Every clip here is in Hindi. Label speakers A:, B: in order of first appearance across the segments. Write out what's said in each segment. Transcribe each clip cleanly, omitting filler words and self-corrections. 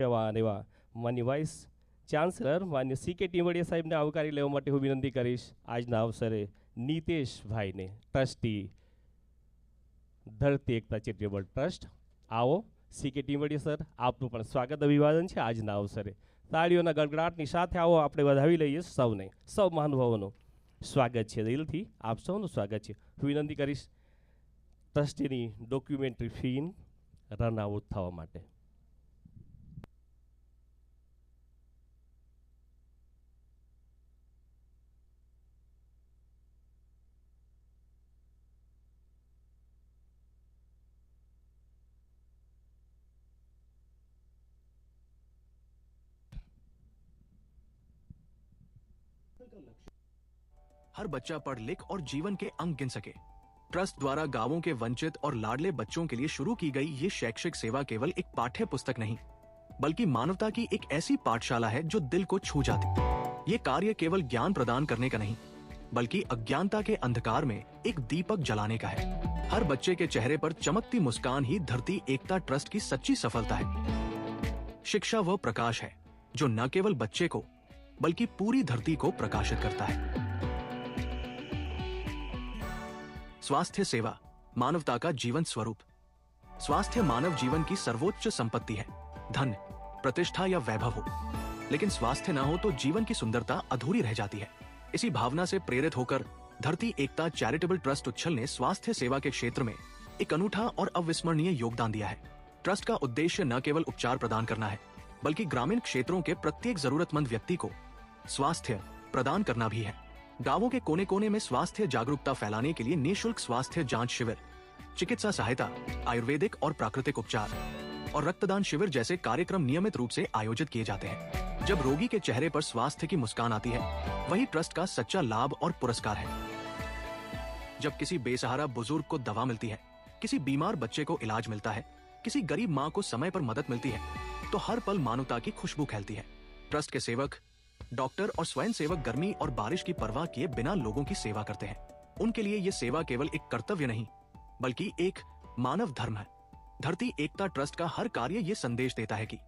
A: એવા માન્ય વાઇસ ચાન્સલર માન્ય CK ટીમડિયા સાહેબને આવકારી લેવા માટે હું વિનંતી કરીશ. આજના અવસરે નીતેશભાઈને ટ્રસ્ટી ધરતી એકતા ચેરિટેબલ ટ્રસ્ટ, આવો CK ટીમડિયા સર, આપનું પણ સ્વાગત અભિવાદન છે આજના અવસરે. તાળીઓના ગડગડાટની સાથે આવો આપણે વધાવી લઈએ સૌને, સૌ મહાનુભાવોનું સ્વાગત છે, દિલથી આપ સૌનું સ્વાગત છે. હું વિનંતી કરીશ ટ્રસ્ટીની ડોક્યુમેન્ટરી ફિલ્મ રન આઉટ થવા માટે.
B: हर बच्चा पढ़ लिख और जीवन के अंक गिन सके। ट्रस्ट द्वारा गांवों के वंचित और लाडले बच्चों के लिए शुरू की गई ये शैक्षिक सेवा केवल एक पाठ्य पुस्तक नहीं, बल्कि मानवता की एक ऐसी पाठशाला है जो दिल को छू जाती। ये कार्य केवल ज्ञान प्रदान करने का नहीं, बल्कि अज्ञानता के अंधकार में एक दीपक जलाने का है। हर बच्चे के चेहरे पर चमकती मुस्कान ही धरती एकता ट्रस्ट की सच्ची सफलता है। शिक्षा वह प्रकाश है जो न केवल बच्चे को बल्कि पूरी धरती को प्रकाशित करता है। स्वास्थ्य सेवा मानवता का जीवन स्वरूप। स्वास्थ्य मानव जीवन की सर्वोच्च संपत्ति है। धन, प्रतिष्ठा या वैभव हो, लेकिन स्वास्थ्य न हो तो जीवन की सुंदरता अधूरी रह जाती है। इसी भावना से प्रेरित होकर धरती एकता चैरिटेबल ट्रस्ट उच्छल ने स्वास्थ्य सेवा के क्षेत्र में एक अनूठा और अविस्मरणीय योगदान दिया है। ट्रस्ट का उद्देश्य न केवल उपचार प्रदान करना है, बल्कि ग्रामीण क्षेत्रों के प्रत्येक जरूरतमंद व्यक्ति को स्वास्थ्य प्रदान करना भी है। गांवों के कोने कोने में स्वास्थ्य जागरूकता फैलाने के लिए निःशुल्क स्वास्थ्य जांच शिविर, चिकित्सा सहायता, आयुर्वेदिक और प्राकृतिक उपचार और रक्तदान शिविर जैसे कार्यक्रम नियमित रूप से आयोजित किए जाते हैं। जब रोगी के चेहरे पर स्वास्थ्य की मुस्कान आती है, वही ट्रस्ट का सच्चा लाभ और पुरस्कार है। जब किसी बेसहारा बुजुर्ग को दवा मिलती है, किसी बीमार बच्चे को इलाज मिलता है, किसी गरीब माँ को समय पर मदद मिलती है, तो हर पल मानवता की खुशबू फैलती है। ट्रस्ट के सेवक, डॉक्टर और स्वयं सेवक गर्मी और बारिश की परवाह किए बिना लोगों की सेवा करते हैं। उनके लिए ये सेवा केवल एक कर्तव्य नहीं, बल्कि एक मानव धर्म है। धरती एकता ट्रस्ट का हर कार्य ये संदेश देता है कि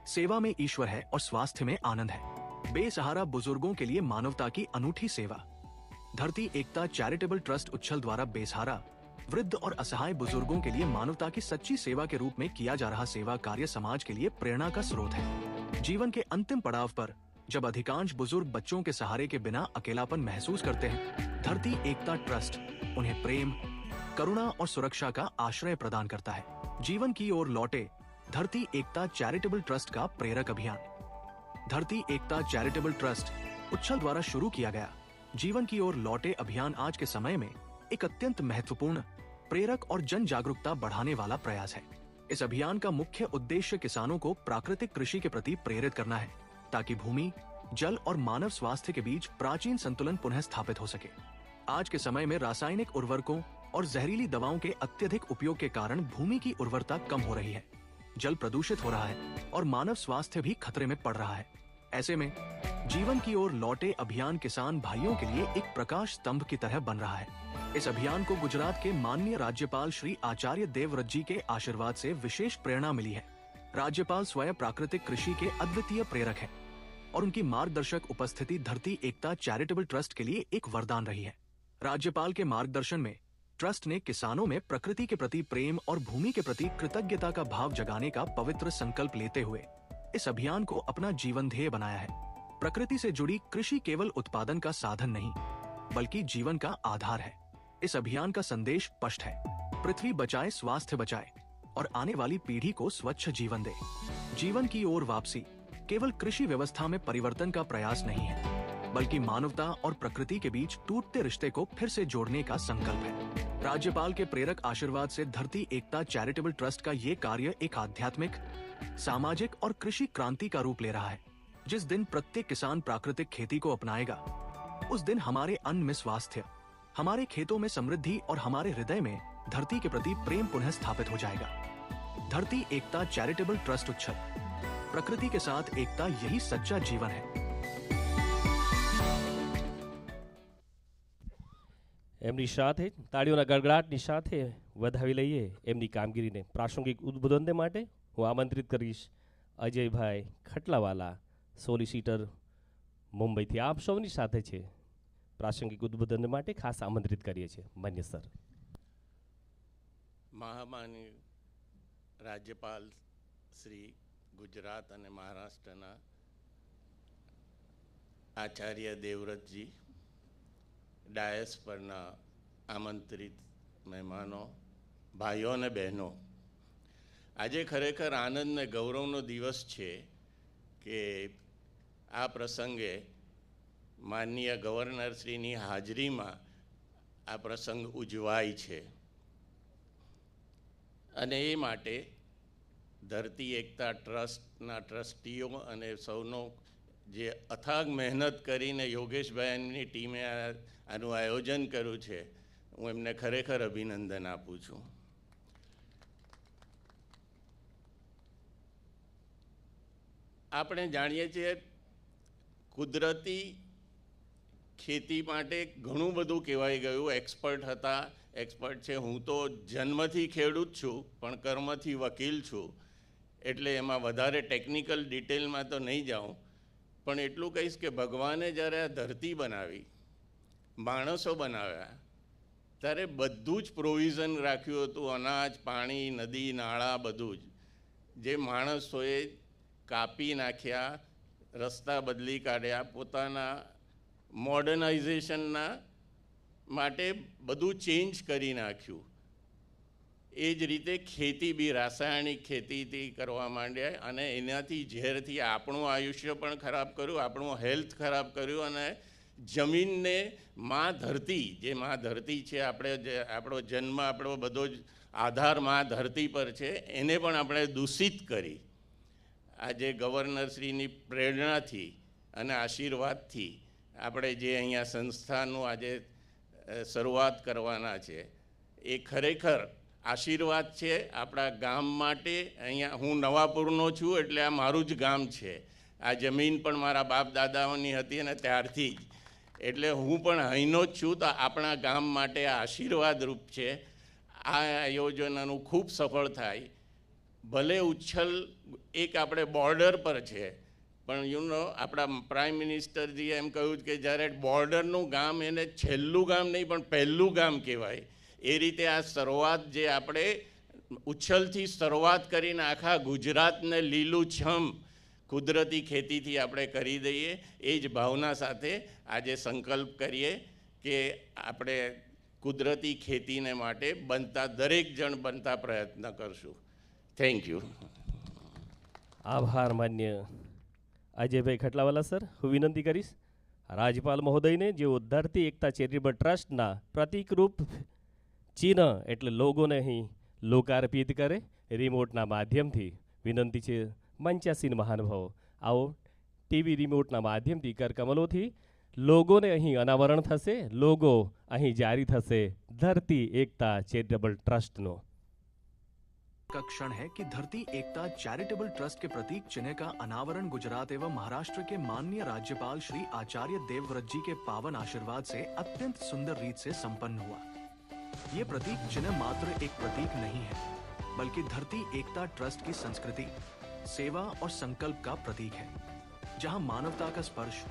B: सेवा में ईश्वर है और स्वास्थ्य में आनंद है। बेसहारा बुजुर्गों के लिए मानवता की अनूठी सेवा। धरती एकता चैरिटेबल ट्रस्ट उच्छल द्वारा बेसहारा, वृद्ध और असहाय बुजुर्गों के लिए मानवता की सच्ची सेवा के रूप में किया जा रहा सेवा कार्य समाज के लिए प्रेरणा का स्रोत है। जीवन के अंतिम पड़ाव पर जब अधिकांश बुजुर्ग बच्चों के सहारे के बिना अकेलापन महसूस करते हैं, धरती एकता ट्रस्ट उन्हें प्रेम, करुणा और सुरक्षा का आश्रय प्रदान करता है। जीवन की ओर लौटे धरती एकता चैरिटेबल ट्रस्ट का प्रेरक अभियान। धरती एकता चैरिटेबल ट्रस्ट उच्छल द्वारा शुरू किया गया जीवन की ओर लौटे अभियान आज के समय में एक अत्यंत महत्वपूर्ण, प्रेरक और जन जागरूकता बढ़ाने वाला प्रयास है। इस अभियान का मुख्य उद्देश्य किसानों को प्राकृतिक कृषि के प्रति प्रेरित करना है, ताकि भूमि, जल और मानव स्वास्थ्य के बीच प्राचीन संतुलन पुनः स्थापित हो सके। आज के समय में रासायनिक उर्वरकों और जहरीली दवाओं के अत्यधिक उपयोग के कारण भूमि की उर्वरता कम हो रही है, जल प्रदूषित हो रहा है और मानव स्वास्थ्य भी खतरे में पड़ रहा है। ऐसे में जीवन की ओर लौटे अभियान किसान भाइयों के लिए एक प्रकाश स्तंभ की तरह बन रहा है। इस अभियान को गुजरात के माननीय राज्यपाल श्री आचार्य देवव्रत जी के आशीर्वाद से विशेष प्रेरणा मिली है। राज्यपाल स्वयं प्राकृतिक कृषि के अद्वितीय प्रेरक हैं और उनकी मार्गदर्शक उपस्थिति धरती एकता चैरिटेबल ट्रस्ट के लिए एक वरदान रही है। राज्यपाल के मार्गदर्शन में ट्रस्ट ने किसानों में प्रकृति के प्रति प्रेम और भूमि के प्रति कृतज्ञता का भाव जगाने का पवित्र संकल्प लेते हुए इस अभियान को अपना जीवन ध्येय बनाया है। प्रकृति से जुड़ी कृषि केवल उत्पादन का साधन नहीं, बल्कि जीवन का आधार है। इस अभियान का संदेश स्पष्ट है: पृथ्वी बचाए, स्वास्थ्य बचाए और आने वाली पीढ़ी को स्वच्छ जीवन दे। जीवन की ओर वापसी केवल कृषि व्यवस्था में परिवर्तन का प्रयास नहीं है, बल्कि मानवता और प्रकृति के बीच टूटते रिश्ते को फिर से जोड़ने का संकल्प है। राज्यपाल के प्रेरक आशीर्वाद से धरती एकता चैरिटेबल ट्रस्ट का ये कार्य एक आध्यात्मिक, सामाजिक और कृषि क्रांति का रूप ले रहा है। जिस दिन प्रत्येक किसान प्राकृतिक खेती को अपनाएगा, उस दिन हमारे अन्न में स्वास्थ्य, हमारे खेतों में समृद्धि और हमारे हृदय में धरती के प्रति प्रेम पुनः स्थापित हो जाएगा। धरती एकता चैरिटेबल ट्रस्ट उच्छल, प्रकृति के साथ एकता, यही सच्चा जीवन है।
A: એમની સાથે તાળીઓના ગડગડાટની સાથે વધાવી લઈએ એમની કામગીરીને. પ્રાસંગિક ઉદ્બોધન માટે હું આમંત્રિત કરીશ અજયભાઈ ખટલાવાલા સોલિસિટર મુંબઈથી આપ સૌની સાથે છે. પ્રાસંગિક ઉદ્બોધન માટે ખાસ આમંત્રિત કરીએ છીએ. માન્ય સર.
C: મહામાન્ય રાજ્યપાલ શ્રી ગુજરાત અને મહારાષ્ટ્રના આચાર્ય દેવવ્રતજી, ડાયસ પરના આમંત્રિત મહેમાનો, ભાઈઓ અને બહેનો, આજે ખરેખર આનંદ અને ગૌરવનો દિવસ છે કે આ પ્રસંગે માનનીય ગવર્નરશ્રીની હાજરીમાં આ પ્રસંગ ઉજવાય છે. અને એ માટે ધરતી એકતા ટ્રસ્ટના ટ્રસ્ટીઓ અને સૌનો જે અથાગ મહેનત કરીને યોગેશભાઈની ટીમે આનું આયોજન કર્યું છે, હું એમને ખરેખર અભિનંદન આપું છું. આપણે જાણીએ છીએ કુદરતી ખેતી માટે ઘણું બધું કહેવાય ગયું. એક્સપર્ટ છે. હું તો જન્મથી ખેડૂત છું પણ કર્મથી વકીલ છું, એટલે એમાં વધારે ટેકનિકલ ડિટેલમાં તો નહીં જાઉં, પણ એટલું કહીશ કે ભગવાને જ્યારે આ ધરતી બનાવી, માણસો બનાવ્યા, ત્યારે બધું જ પ્રોવિઝન રાખ્યું હતું. અનાજ, પાણી, નદી, નાળા, બધું જ. જે માણસોએ કાપી નાખ્યા, રસ્તા બદલી કાઢ્યા, પોતાના મોડર્નાઇઝેશનના માટે બધું ચેન્જ કરી નાખ્યું. એ જ રીતે ખેતી બી રાસાયણિક ખેતીથી કરવા માંડ્યા અને એનાથી ઝેરથી આપણું આયુષ્ય પણ ખરાબ કર્યું, આપણું હેલ્થ ખરાબ કર્યું અને જમીનને માં ધરતી, જે માં ધરતી છે, આપણો જન્મ, આપણો બધો જ આધાર માં ધરતી પર છે, એને પણ આપણે દૂષિત કરી. આજે ગવર્નરશ્રીની પ્રેરણાથી અને આશીર્વાદથી આપણે જે અહીંયા સંસ્થાનું આજે શરૂઆત કરવાના છે, એ ખરેખર આશીર્વાદ છે આપણા ગામ માટે. અહીંયા હું નવાપુરનો છું, એટલે આ મારું જ ગામ છે. આ જમીન પણ મારા બાપ દાદાઓની હતી અને ત્યારથી જ, એટલે હું પણ અહીંનો જ છું. તો આપણા ગામ માટે આ આશીર્વાદરૂપ છે. આ આયોજનનું ખૂબ સફળ થાય. ભલે ઉચ્છલ એક આપણે બોર્ડર પર છે, પણ આપણા પ્રાઇમ મિનિસ્ટરજીએ એમ કહ્યું કે જ્યારે બોર્ડરનું ગામ એને છેલ્લું ગામ નહીં પણ પહેલું ગામ કહેવાય. એ રીતે આ શરૂઆત જે આપણે ઉચ્છલથી શરૂઆત કરીને આખા ગુજરાતને લીલુંછમ કુદરતી ખેતીથી આપણે કરી દઈએ, એ જ ભાવના સાથે આજે સંકલ્પ કરીએ કે આપણે કુદરતી ખેતીને માટે દરેક જણ બનતા પ્રયત્ન કરશું. Thank you.
A: આભાર માન્ય અજયભાઈ ખટલાવાલા સર. હું વિનંતી કરીશ રાજ્યપાલ મહોદયને, જેઓ ધરતી એકતા ચેરિટેબલ ટ્રસ્ટના પ્રતિકરૂપ ચિહ્ન એટલે લોગોને અહીં લોકાર્પિત કરે. રિમોટના માધ્યમથી વિનંતી છે મંચાસીન મહાનુભાવો, આવો ટીવી રિમોટના માધ્યમથી કરકમલોથી લોગોને અહીં અનાવરણ થશે. લોગો અહીં જારી થશે ધરતી એકતા ચેરિટેબલ ટ્રસ્ટનો.
B: का क्षण है कि धरती एकता चैरिटेबल ट्रस्ट के प्रतीक चिन्ह का अनावरण गुजरात एवं महाराष्ट्र के माननीय राज्यपाल श्री आचार्य देवव्रत जी के पावन आशीर्वाद से अत्यंत सुंदर रीत से संपन्न हुआ. ये प्रतीक चिन्ह मात्र एक प्रतीक नहीं है, बल्कि धरती एकता ट्रस्ट की संस्कृति, सेवा और संकल्प का प्रतीक है, जहां मानवता का स्पर्श,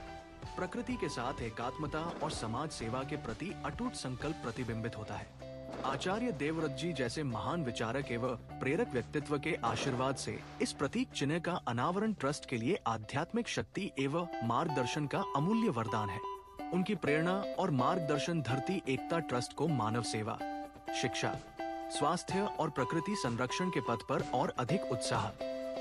B: प्रकृति के साथ एकात्मता और समाज सेवा के प्रति अटूट संकल्प प्रतिबिंबित होता है. आचार्य देवव्रत जी जैसे महान विचारक एवं प्रेरक व्यक्तित्व के आशीर्वाद से इस प्रतीक चिन्ह का अनावरण ट्रस्ट के लिए आध्यात्मिक शक्ति एवं मार्गदर्शन का अमूल्य वरदान है. उनकी प्रेरणा और मार्गदर्शन धरती एकता ट्रस्ट को मानव सेवा, शिक्षा, स्वास्थ्य और प्रकृति संरक्षण के पथ पर और अधिक उत्साह,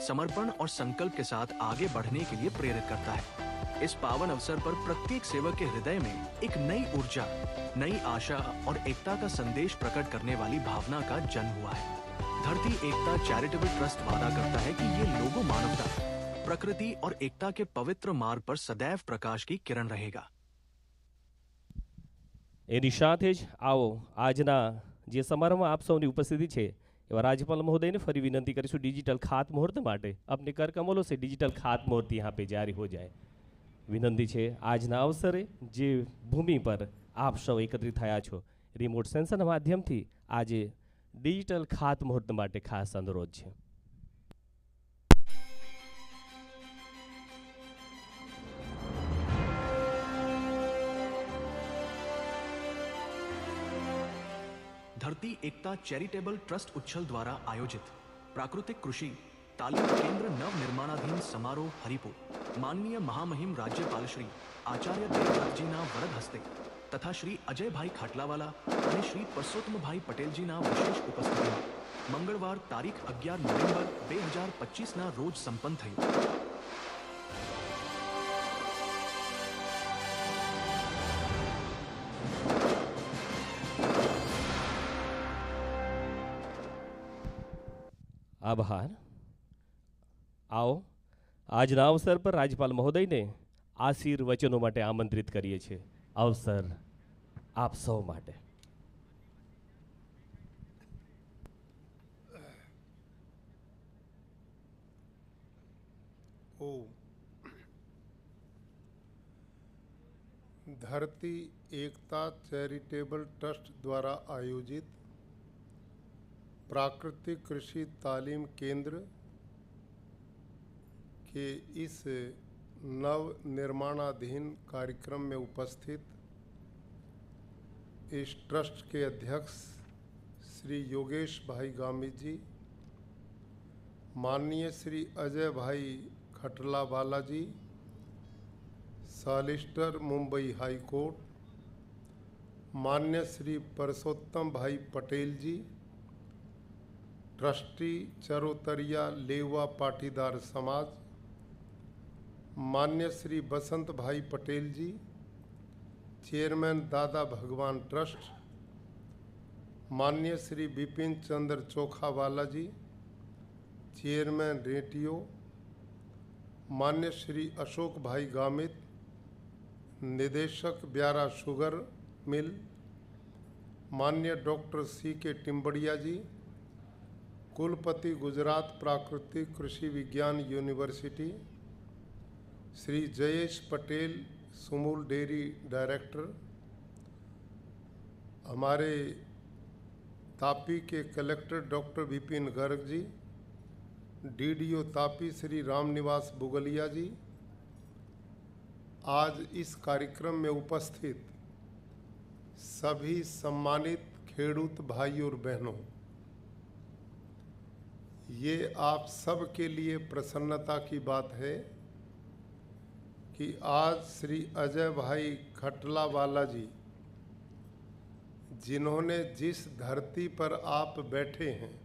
B: समर्पण और संकल्प के साथ आगे बढ़ने के लिए प्रेरित करता है. इस पावन अवसर पर प्रत्येक सेवक के हृदय में एक नई ऊर्जा, नई आशा और एकता का संदेश प्रकट करने वाली भावना का जन्म हुआ है. धरती एकता चैरिटेबल ट्रस्ट वादा करता है कि ये लोगो मानवता, प्रकृति और एकता के पवित्र मार्ग पर सदैव प्रकाश की किरण रहेगा.
A: એની સાથે જ આવો આજના જે સમારંભમાં આપ સૌની ઉપસ્થિતિ છે એવા રાજ્યપાલ મહોદયને ફરી વિનંતી કરીશું ડિજિટલ ખાતમુહૂર્ત માટે. अपने कर कमलों से डिजिटल खातमुहूर्त यहाँ पे जारी हो जाए. વિનંતી છે આજના અવસરે જે ભૂમિ પર આપ સૌ એકત્રિત થયા છો, રિમોટ સેન્સરના માધ્યમથી આજે ડિજિટલ ખાતમુહૂર્ત માટે ખાસ અનુરોધ છે.
B: धरती एकता चैरिटेबल ट्रस्ट उच्छल द्वारा आयोजित प्राकृतिक कृषि तालीम केंद्र नव निर्माणाधीन समारोह हरिपुर माननीय महामहिम राज्यपाल श्री आचार्य देवव्रतजीना वरद हस्ते तथा श्री अजयभाई खाटलावाला અને શ્રી પરસોત્તમભાઈ પટેલજીના વિશેષ ઉપસ્થિતિમાં મંગળવાર તારીખ 11 નવેમ્બર 2025ના રોજ સંપન્ન થયું.
A: આભાર. આવો આજના અવસર પર રાજ્યપાલ મહોદયને આશીર્વચનો માટે આમંત્રિત કરીએ છીએ. અવસર આપ સૌ માટે.
D: धरती एकता चैरिटेबल ट्रस्ट द्वारा आयोजित प्राकृतिक कृषि तालीम केंद्र के इस नव निर्माणाधीन कार्यक्रम में उपस्थित इस ट्रस्ट के अध्यक्ष श्री योगेश भाई गामित जी, माननीय श्री अजय भाई खटलावाला जी, सॉलिसिटर मुंबई हाई कोर्ट, मान्य श्री परसोत्तम भाई पटेल जी, ट्रस्टी चरोतरिया लेवा पाटीदार समाज, मान्य श्री बसंत भाई पटेल जी, चेयरमैन दादा भगवान ट्रस्ट, मान्य श्री बिपिन चंद्र चोखावाला जी, चेयरमैन रेटियो, मान्य श्री अशोक भाई गामित, निदेशक ब्यारा शुगर मिल, मान्य डॉक्टर सी के टिम्बड़िया जी, कुलपति गुजरात प्राकृतिक कृषि विज्ञान university, Shri Jayesh Patel Sumul dairy director, हमारे तापी के collector doctor Vipin Garg ji, DDO Tapi Shri Ramniwas बुगलिया जी, आज इस कार्यक्रम में उपस्थित सभी सम्मानित खेडूत भाई और बहनों, ये आप सब के लिए प्रसन्नता की बात है कि आज श्री अजय भाई खटलावाला जी, जिन्होंने जिस धरती पर आप बैठे हैं,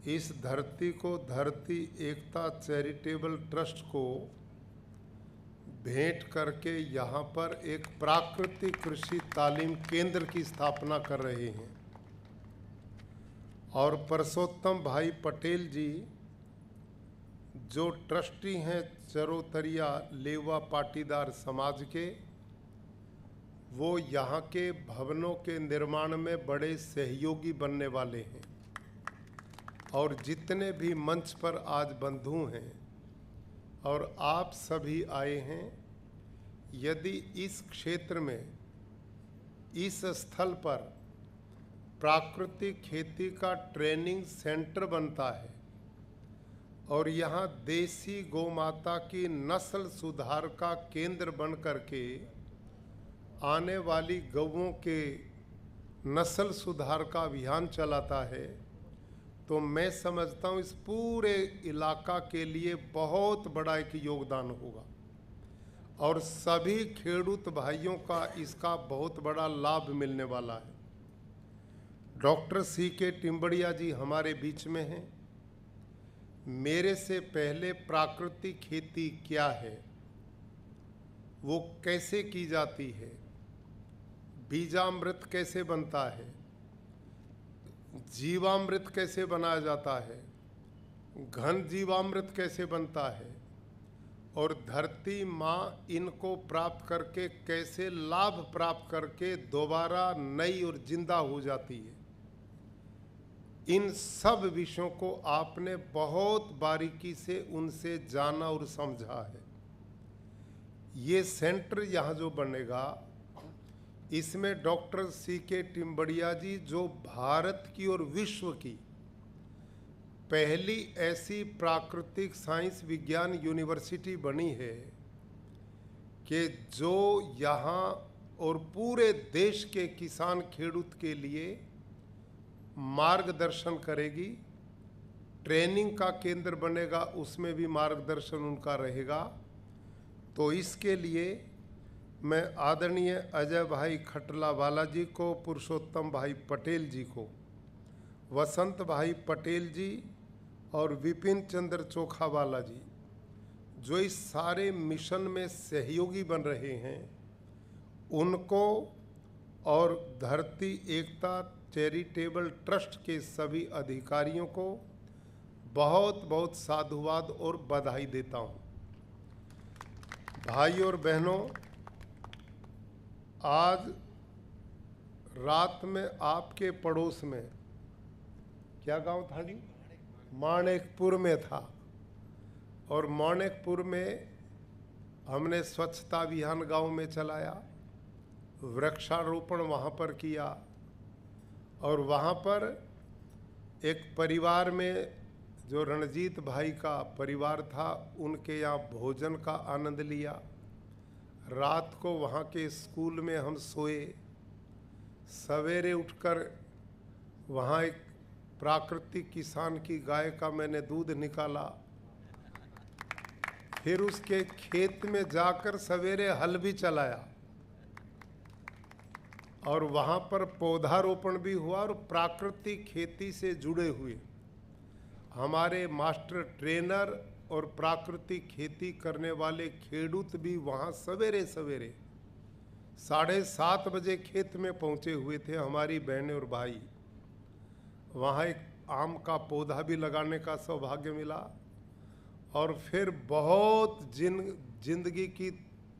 D: इस धरती को धरती एकता चैरिटेबल ट्रस्ट को भेंट करके यहाँ पर एक प्राकृतिक कृषि तालीम केंद्र की स्थापना कर रहे हैं। और परसोत्तम भाई पटेल जी जो ट्रस्टी हैं चरोतरिया लेवा पाटीदार समाज के, वो यहाँ के भवनों के निर्माण में बड़े सहयोगी बनने वाले हैं। और जितने भी मंच पर आज बंधु हैं और आप सभी आए हैं, यदि इस क्षेत्र में इस स्थल पर प्राकृतिक खेती का ट्रेनिंग सेंटर बनता है और यहाँ देसी गौमाता की नस्ल सुधार का केंद्र बन करके आने वाली गौओं के नस्ल सुधार का अभियान चलाता है, तो मैं समझता हूँ इस पूरे इलाका के लिए बहुत बड़ा एक योगदान होगा और सभी खेडूत भाइयों का इसका बहुत बड़ा लाभ मिलने वाला है। डॉक्टर सी के टिम्बड़िया जी हमारे बीच में हैं। मेरे से पहले प्राकृतिक खेती क्या है, वो कैसे की जाती है, बीजामृत कैसे बनता है, जीवामृत कैसे बनाया जाता है, घन जीवामृत कैसे बनता है और धरती माँ इनको प्राप्त करके कैसे लाभ प्राप्त करके दोबारा नई और जिंदा हो जाती है, इन सब विषयों को आपने बहुत बारीकी से उनसे जाना और समझा है। ये सेंटर यहाँ जो बनेगा, इसमें डॉक्टर सी के टिम्बड़िया जी जो भारत की और विश्व की पहली ऐसी प्राकृतिक साइंस विज्ञान यूनिवर्सिटी बनी है कि जो यहाँ और पूरे देश के किसान खेडूत के लिए मार्गदर्शन करेगी। ट्रेनिंग का केंद्र बनेगा, उसमें भी मार्गदर्शन उनका रहेगा। तो इसके लिए मैं आदरणीय अजय भाई खटला वाला जी को, पुरुषोत्तम भाई पटेल जी को, वसंत भाई पटेल जी और विपिन चंद्र चोखावाला जी, जो इस सारे मिशन में सहयोगी बन रहे हैं, उनको और धरती एकता चैरिटेबल ट्रस्ट के सभी अधिकारियों को बहुत बहुत साधुवाद और बधाई देता हूं। भाई और बहनों, आज रात में आपके पड़ोस में, क्या गांव था जी? माणिकपुर में था। और माणिकपुर में हमने स्वच्छता अभियान गांव में चलाया, वृक्षारोपण वहां पर किया। और वहां पर एक परिवार में, जो रणजीत भाई का परिवार था, उनके यहाँ भोजन का आनंद लिया। रात को वहाँ के स्कूल में हम सोए। सवेरे उठकर वहाँ एक प्राकृतिक किसान की गाय का मैंने दूध निकाला। फिर उसके खेत में जाकर सवेरे हल भी चलाया और वहाँ पर पौधारोपण भी हुआ। और प्राकृतिक खेती से जुड़े हुए हमारे मास्टर ट्रेनर और प्राकृतिक खेती करने वाले खेडूत भी वहाँ सवेरे सवेरे 7:30 बजे खेत में पहुँचे हुए थे। हमारी बहनें और भाई, वहाँ एक आम का पौधा भी लगाने का सौभाग्य मिला। और फिर बहुत जिंदगी की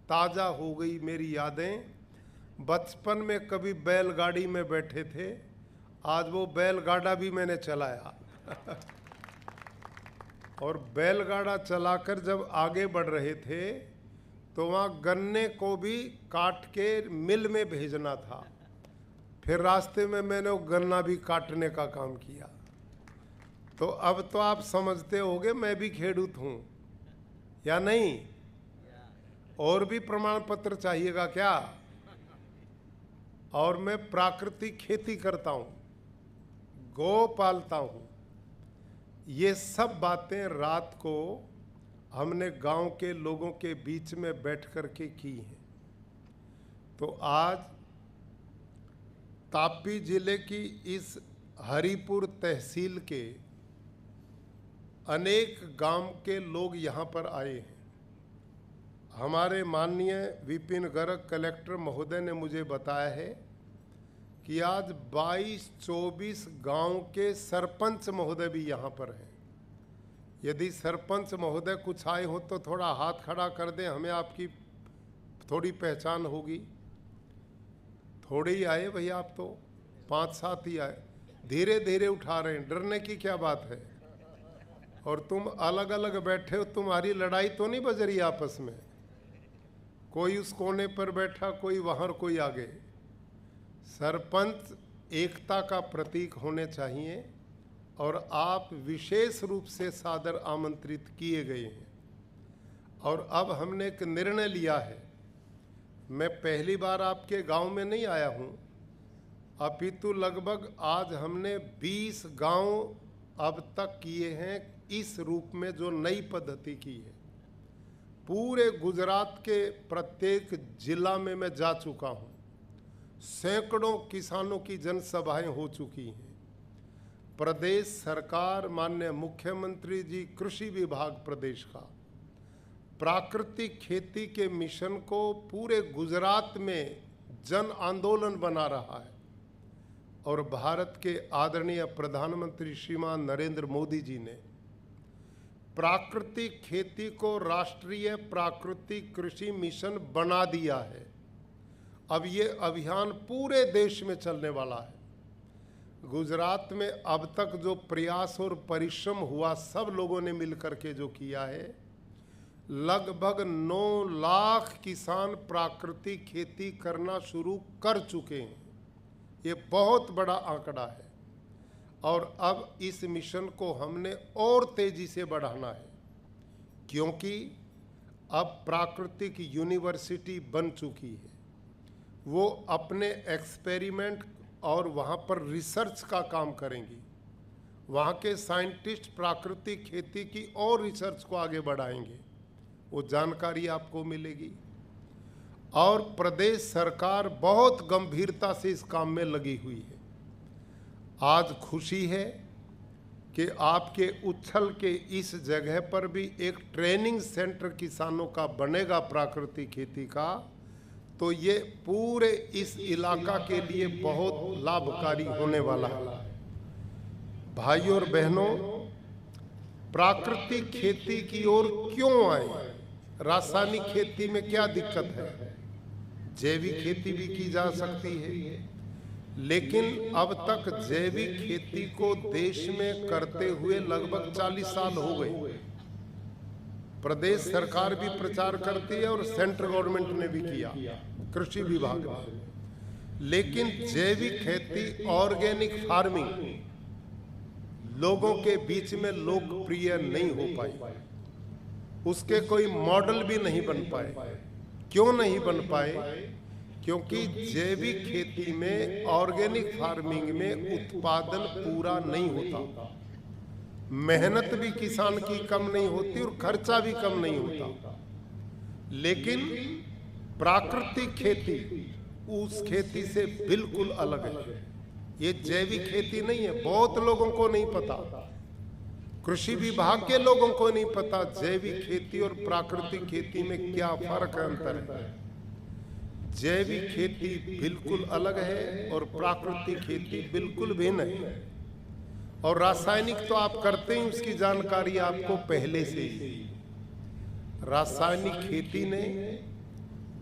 D: ताज़ा हो गई मेरी यादें। बचपन में कभी बैलगाड़ी में बैठे थे, आज वो बैलगाड़ा भी मैंने चलाया। और बैलगाड़ा चलाकर जब आगे बढ़ रहे थे तो वहाँ गन्ने को भी काट के मिल में भेजना था। फिर रास्ते में मैंने वो गन्ना भी काटने का काम किया। तो अब तो आप समझते होंगे मैं भी खेडूत हूँ या नहीं? और भी प्रमाण पत्र चाहिएगा क्या? और मैं प्राकृतिक खेती करता हूँ, गौ पालता हूँ। ये सब बातें रात को हमने गांव के लोगों के बीच में बैठ कर के की हैं। तो आज तापी जिले की इस हरिपुर तहसील के अनेक गांव के लोग यहाँ पर आए हैं। हमारे माननीय विपिन गर्ग कलेक्टर महोदय ने मुझे बताया है कि आज 22-24 गांव के सरपंच महोदय भी यहाँ पर हैं। यदि सरपंच महोदय कुछ आए हो तो थोड़ा हाथ खड़ा कर दें, हमें आपकी थोड़ी पहचान होगी। थोड़े ही आए भैया, आप तो 5-7 ही आए। धीरे धीरे उठा रहे हैं, डरने की क्या बात है? और तुम अलग अलग बैठे हो, तुम्हारी लड़ाई तो नहीं बज रही आपस में? कोई उस कोने पर बैठा, कोई वहाँ, कोई आगे। सरपंच एकता का प्रतीक होने चाहिए और आप विशेष रूप से सादर आमंत्रित किए गए हैं। और अब हमने एक निर्णय लिया है। मैं पहली बार आपके गांव में नहीं आया हूं, अपितु लगभग आज हमने 20 गांव अब तक किए हैं इस रूप में, जो नई पद्धति की है। पूरे गुजरात के प्रत्येक जिला में मैं जा चुका हूं। सैकड़ों किसानों की जनसभाएं हो चुकी हैं। प्रदेश सरकार, माननीय मुख्यमंत्री जी, कृषि विभाग प्रदेश का प्राकृतिक खेती के मिशन को पूरे गुजरात में जन आंदोलन बना रहा है। और भारत के आदरणीय प्रधानमंत्री श्रीमान नरेंद्र मोदी जी ने प्राकृतिक खेती को राष्ट्रीय प्राकृतिक कृषि मिशन बना दिया है। अब ये अभियान पूरे देश में चलने वाला है। गुजरात में अब तक जो प्रयास और परिश्रम हुआ, सब लोगों ने मिलकर के जो किया है, लगभग 9 लाख किसान प्राकृतिक खेती करना शुरू कर चुके हैं। ये बहुत बड़ा आंकड़ा है। और अब इस मिशन को हमने और तेजी से बढ़ाना है, क्योंकि अब प्राकृतिक यूनिवर्सिटी बन चुकी है। वो अपने एक्सपेरिमेंट और वहाँ पर रिसर्च का काम करेंगी। वहाँ के साइंटिस्ट प्राकृतिक खेती की और रिसर्च को आगे बढ़ाएंगे, वो जानकारी आपको मिलेगी। और प्रदेश सरकार बहुत गंभीरता से इस काम में लगी हुई है। आज खुशी है कि आपके उच्छल के इस जगह पर भी एक ट्रेनिंग सेंटर किसानों का बनेगा प्राकृतिक खेती का, तो ये पूरे इस इलाका के लिए बहुत लाभकारी होने वाला है। भाइयों और बहनों, प्राकृतिक खेती की ओर क्यों आए? रासायनिक खेती में क्या दिक्कत है? जैविक खेती भी की जा सकती है, लेकिन अब तक जैविक खेती को देश में करते हुए लगभग 40 साल हो गए। प्रदेश सरकार भी प्रचार करती है और सेंट्रल गवर्नमेंट ने भी किया, कृषि विभाग ने। लेकिन जैविक खेती, ऑर्गेनिक फार्मिंग लोगों के बीच में लोकप्रिय नहीं हो पाई, उसके कोई मॉडल भी नहीं बन पाए। क्यों नहीं बन पाए? क्योंकि जैविक खेती में, ऑर्गेनिक फार्मिंग में उत्पादन पूरा नहीं होता, मेहनत भी किसान की कम नहीं होती और खर्चा भी कम नहीं होता। लेकिन प्राकृतिक खेती उस खेती से बिल्कुल अलग है। ये जैविक खेती नहीं है, बहुत लोगों को नहीं पता, कृषि विभाग के लोगों को नहीं पता जैविक खेती और प्राकृतिक खेती में क्या फर्क है, अंतर है। जैविक खेती बिल्कुल अलग है और प्राकृतिक खेती बिल्कुल भिन्न है। और रासायनिक तो आप करते ही, उसकी जानकारी आपको पहले से ही। रासायनिक खेती ने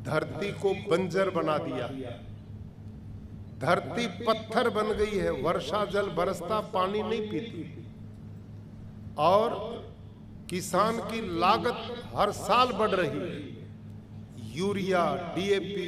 D: धरती को बंजर बना दिया, धरती पत्थर बन गई है, वर्षा जल बरसता पानी नहीं पीती, और किसान की लागत हर साल बढ़ रही है। Urea, DAP,